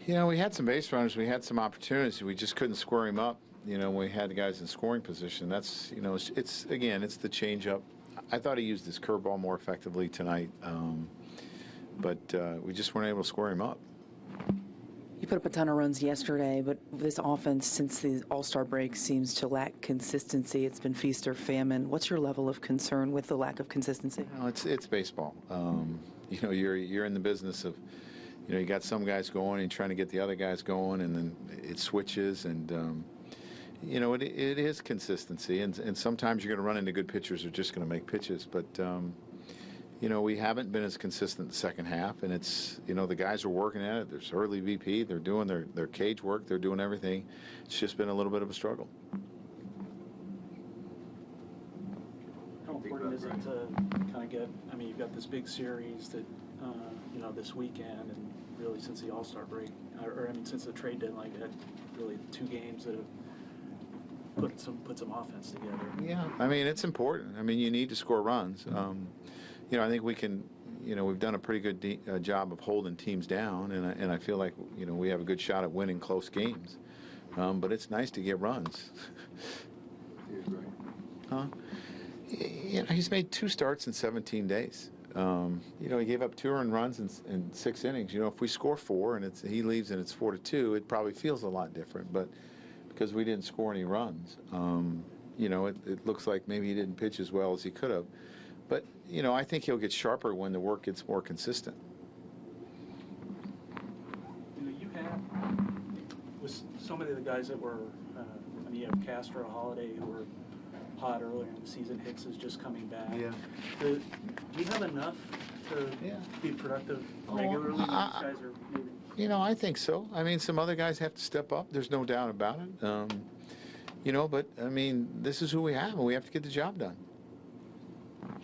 You know, we had some base runners, we had some opportunities, we just couldn't square him up. You know, we had the guys in scoring position. That's, you know, it's again, it's the changeup. I thought he used his curveball more effectively tonight, but we just weren't able to square him up. You put up a ton of runs yesterday, but this offense, since the All-Star break, seems to lack consistency. It's been feast or famine. What's your level of concern with the lack of consistency? You know, it's baseball. You know, you're in the business of, you know, you got some guys going and trying to get the other guys going, and then it switches, and you know, it is consistency, and sometimes you're going to run into good pitchers who are just going to make pitches, but you know, we haven't been as consistent the second half, and it's, you know, the guys are working at it. There's early VP, they're doing their cage work, they're doing everything. It's just been a little bit of a struggle. How important is it to kind of get, I mean, you've got this big series that, you know, this weekend, and really since the All-Star break, or I mean, since the trade deadline, you had really 2 games that have put some offense together. Yeah, I mean, it's important. I mean, you need to score runs. You know, I think we can, you know, we've done a pretty good job of holding teams down, and I feel like, you know, we have a good shot at winning close games. But it's nice to get runs. Huh? You know, he's made 2 starts in 17 days. You know, he gave up 2 earned runs in 6 innings. You know, if we score 4 and he leaves and it's 4-2, it probably feels a lot different. But because we didn't score any runs, you know, it looks like maybe he didn't pitch as well as he could have. But, you know, I think he'll get sharper when the work gets more consistent. You know, you have, with so many of the guys that were, I mean, you have Castro, Holiday, who were hot earlier in the season. Hicks is just coming back. Yeah. Do you have enough to be productive regularly? These guys are maybe. You know, I think so. I mean, some other guys have to step up. There's no doubt about it. You know, but, I mean, this is who we have, and we have to get the job done.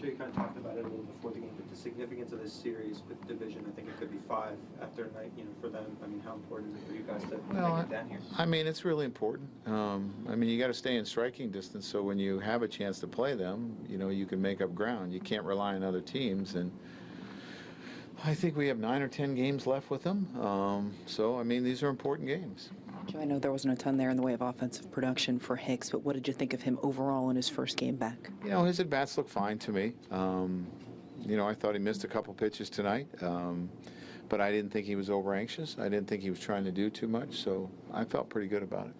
Jay kind of talked about it a little before the game, but the significance of this series with the division, I think it could be 5 after a night, you know, for them. I mean, how important is it for you guys to make it down here? I mean, it's really important. I mean, you got to stay in striking distance, so when you have a chance to play them, you know, you can make up ground. You can't rely on other teams, and I think we have 9 or 10 games left with them. So, I mean, these are important games. Joe, I know there wasn't a ton there in the way of offensive production for Hicks, but what did you think of him overall in his first game back? You know, his at-bats look fine to me. You know, I thought he missed a couple pitches tonight, but I didn't think he was over-anxious. I didn't think he was trying to do too much, so I felt pretty good about it.